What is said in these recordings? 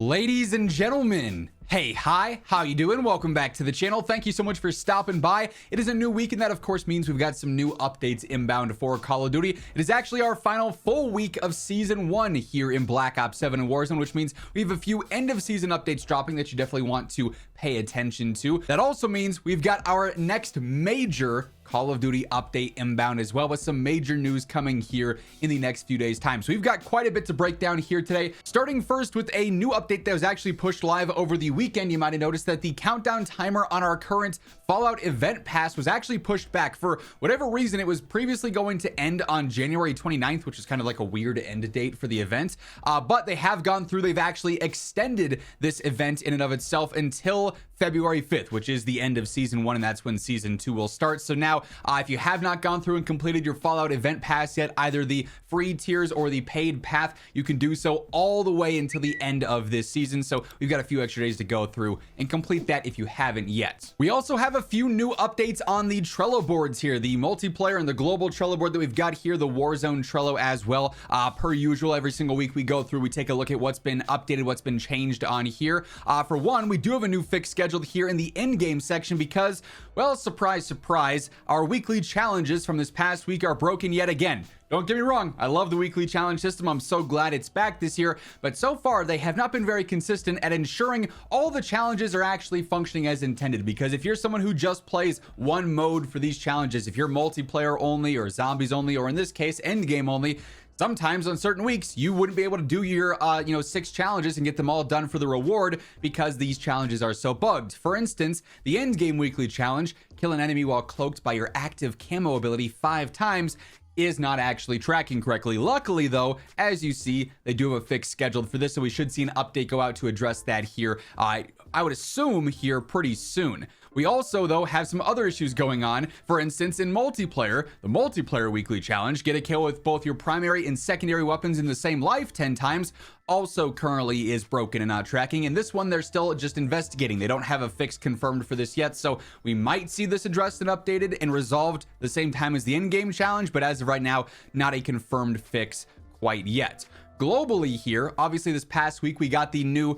Ladies and gentlemen, hey, hi, how you doing? Welcome back to the channel. Thank you so much for stopping by. It is a new week, and that of course means we've got some new updates inbound for Call of Duty. It is actually our final full week of season 1 here in Black Ops 7 and Warzone, which means we have a few end of season updates dropping that you definitely want to pay attention to. That also means we've got our next major Call of Duty update inbound as well, with some major news coming here in the next few days time. So we've got quite a bit to break down here today, starting first with a new update that was actually pushed live over the weekend. You might have noticed that the countdown timer on our current Fallout event pass was actually pushed back. For whatever reason, it was previously going to end on January 29th, which is kind of like a weird end date for the event, but they have gone through, they've actually extended this event in and of itself until February 5th, which is the end of season 1, and that's when season 2 will start. So now if you have not gone through and completed your Fallout event pass yet, either the free tiers or the paid path, you can do so all the way until the end of this season. So we've got a few extra days to go through and complete that if you haven't yet. We also have a few new updates on the Trello boards here, the multiplayer and the global Trello board that we've got here, the Warzone Trello as well. Per usual, every single week we go through, we take a look at what's been updated, what's been changed on here. For one, we do have a new fix scheduled here in the in-game section because, well, surprise, surprise, our weekly challenges from this past week are broken yet again. Don't get me wrong, I love the weekly challenge system. I'm so glad it's back this year, but so far they have not been very consistent at ensuring all the challenges are actually functioning as intended. Because if you're someone who just plays one mode for these challenges, if you're multiplayer only or zombies only, or in this case end game only, sometimes on certain weeks you wouldn't be able to do your 6 challenges and get them all done for the reward because these challenges are so bugged. For instance, the end game weekly challenge, kill an enemy while cloaked by your active camo ability 5 times, is not actually tracking correctly. Luckily though, as you see, they do have a fix scheduled for this, so we should see an update go out to address that here, I would assume here pretty soon. We also, though, have some other issues going on. For instance, in multiplayer, the multiplayer weekly challenge, get a kill with both your primary and secondary weapons in the same life 10 times, also currently is broken and not tracking. And this one, they're still just investigating. They don't have a fix confirmed for this yet, so we might see this addressed and updated and resolved the same time as the in-game challenge, but as of right now, not a confirmed fix quite yet. Globally here, obviously this past week we got the new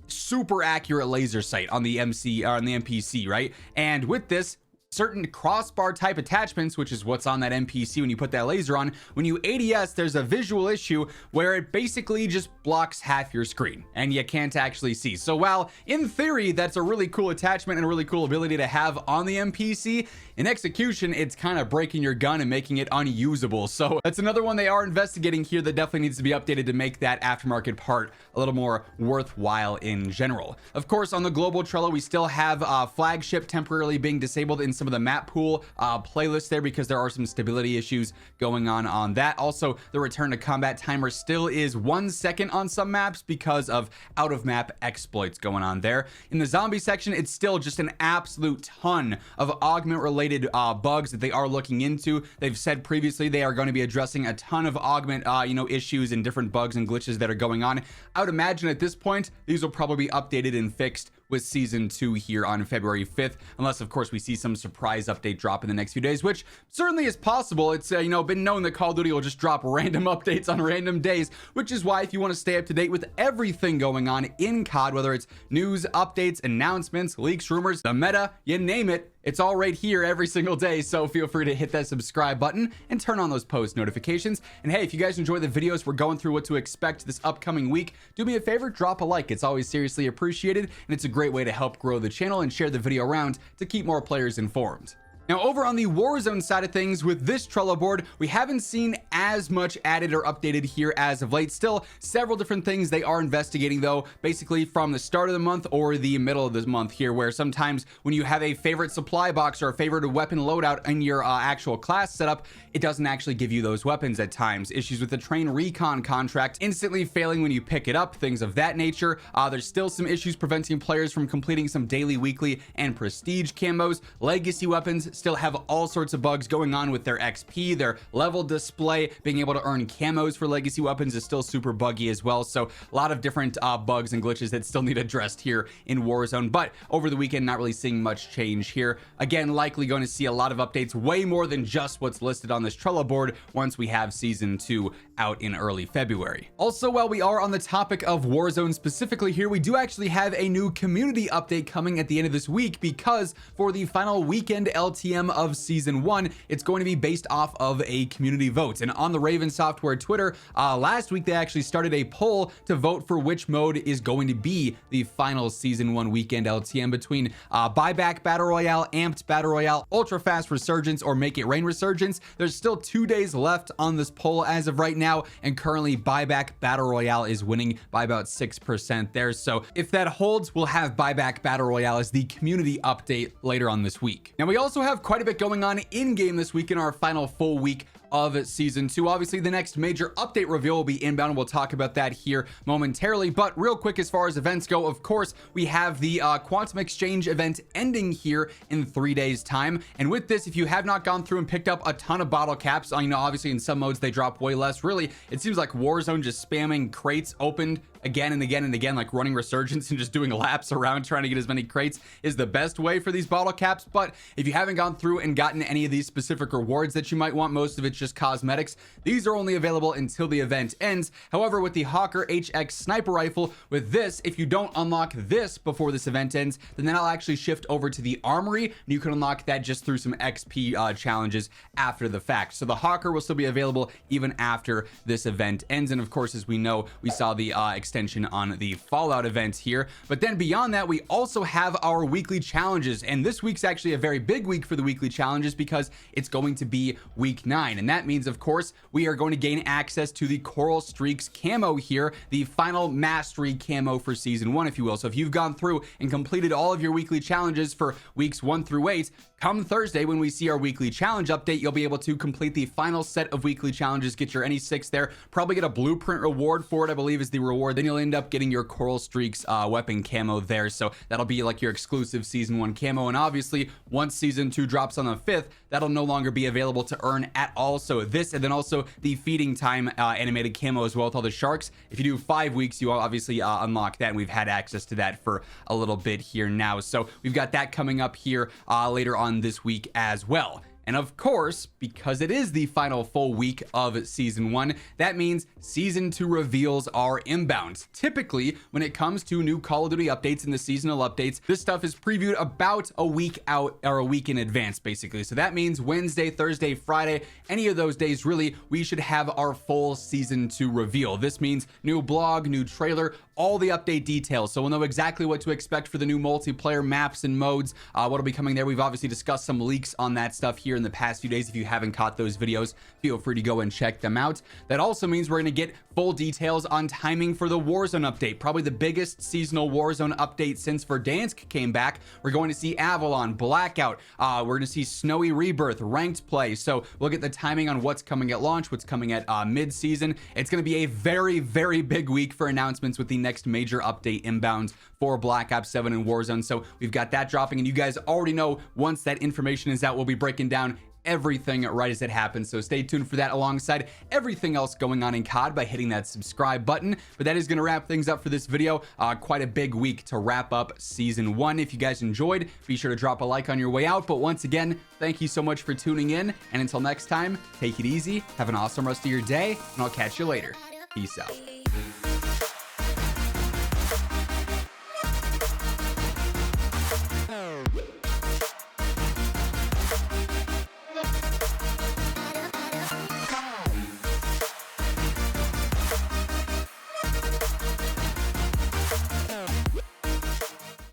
super accurate laser sight on the NPC, right? And with this, certain crossbar type attachments, which is what's on that NPC when you put that laser on, when you ADS, there's a visual issue where it basically just blocks half your screen and you can't actually see. So while in theory that's a really cool attachment and a really cool ability to have on the NPC, in execution it's kind of breaking your gun and making it unusable. So that's another one they are investigating here that definitely needs to be updated to make that aftermarket part a little more worthwhile in general. Of course, on the global Trello, we still have flagship temporarily being disabled in some of the map pool playlists there because there are some stability issues going on that. Also, the return to combat timer still is 1 second on some maps because of out of map exploits going on there. In the zombie section, it's still just an absolute ton of augment related bugs that they are looking into. They've said previously they are going to be addressing a ton of augment issues and different bugs and glitches that are going on. I would imagine at this point these will probably be updated and fixed with season 2 here on February 5th, unless of course we see some surprise update drop in the next few days, which certainly is possible. It's been known that Call of Duty will just drop random updates on random days, which is why if you want to stay up to date with everything going on in COD, whether it's news, updates, announcements, leaks, rumors, the meta, you name it, it's all right here every single day. So feel free to hit that subscribe button and turn on those post notifications. And hey, if you guys enjoy the videos we're going through what to expect this upcoming week, do me a favor, drop a like. It's always seriously appreciated, and it's a great way to help grow the channel and share the video around to keep more players informed. Now, over on the Warzone side of things, with this Trello board, we haven't seen as much added or updated here as of late. Still, several different things they are investigating, though, basically from the start of the month or the middle of this month here, where sometimes when you have a favorite supply box or a favorite weapon loadout in your actual class setup, it doesn't actually give you those weapons at times. Issues with the train recon contract instantly failing when you pick it up, things of that nature. There's still some issues preventing players from completing some daily, weekly, and prestige camos. Legacy weapons still have all sorts of bugs going on with their XP, their level display. Being able to earn camos for legacy weapons is still super buggy as well. So a lot of different bugs and glitches that still need addressed here in Warzone. But over the weekend, not really seeing much change here. Again, likely going to see a lot of updates, way more than just what's listed on this Trello board once we have season 2 out in early February. Also, while we are on the topic of Warzone specifically here, we do actually have a new community update coming at the end of this week, because for the final weekend LTM of season 1, it's going to be based off of a community vote. And on the Raven Software Twitter, last week they actually started a poll to vote for which mode is going to be the final season 1 weekend LTM between buyback battle royale, amped battle royale, ultra fast resurgence, or make it rain resurgence. There's still 2 days left on this poll as of right now, and currently buyback battle royale is winning by about 6% there. So if that holds, we'll have buyback battle royale as the community update later on this week. Now we also have quite a bit going on in game this week in our final full week of season 2. Obviously, the next major update reveal will be inbound. We'll talk about that here momentarily, but real quick, as far as events go, of course, we have the Quantum Exchange event ending here in 3 days time. And with this, if you have not gone through and picked up a ton of bottle caps, you know, obviously in some modes they drop way less. Really, it seems like Warzone just spamming crates opened again and again and again, like running resurgence and just doing laps around trying to get as many crates is the best way for these bottle caps. But if you haven't gone through and gotten any of these specific rewards that you might want, most of it's just cosmetics. These are only available until the event ends. However, with the Hawker HX sniper rifle, with this, if you don't unlock this before this event ends, then that'll actually shift over to the Armory, and you can unlock that just through some XP challenges after the fact. So the Hawker will still be available even after this event ends. And of course, as we know, we saw the extension on the Fallout event here. But then beyond that, we also have our weekly challenges, and this week's actually a very big week for the weekly challenges because it's going to be week 9, and that means, of course, we are going to gain access to the Coral Streaks camo here, the final mastery camo for season 1, if you will. So if you've gone through and completed all of your weekly challenges for weeks 1 through 8, come Thursday when we see our weekly challenge update, you'll be able to complete the final set of weekly challenges, get your NE6 there, probably get a blueprint reward for it, I believe is the reward. Then you'll end up getting your Coral Streaks weapon camo there. So that'll be like your exclusive season 1 camo. And obviously, once season 2 drops on the 5th, that'll no longer be available to earn at all. So this, and then also the feeding time animated camo as well with all the sharks. If you do 5 weeks, you obviously unlock that, and we've had access to that for a little bit here now. So we've got that coming up here later on this week as well. And of course, because it is the final full week of season 1, that means season 2 reveals are inbound. Typically, when it comes to new Call of Duty updates and the seasonal updates, this stuff is previewed about a week out, or a week in advance, basically. So that means Wednesday, Thursday, Friday, any of those days, really, we should have our full season 2 reveal. This means new blog, new trailer, all the update details. So we'll know exactly what to expect for the new multiplayer maps and modes, what'll be coming there. We've obviously discussed some leaks on that stuff here in the past few days. If you haven't caught those videos, feel free to go and check them out. That also means we're going to get full details on timing for the Warzone update, probably the biggest seasonal Warzone update since Verdansk came back. We're going to see Avalon, Blackout, we're going to see Snowy Rebirth, ranked play. So we'll get the timing on what's coming at launch, what's coming at mid-season. It's going to be a very, very big week for announcements with the next major update inbound for Black Ops 7 and Warzone. So we've got that dropping, and you guys already know once that information is out, we'll be breaking down everything right as it happens. So stay tuned for that alongside everything else going on in COD by hitting that subscribe button. But that is going to wrap things up for this video. Quite a big week to wrap up season 1. If you guys enjoyed, be sure to drop a like on your way out. But once again, thank you so much for tuning in. And until next time, take it easy, have an awesome rest of your day, and I'll catch you later. Peace out.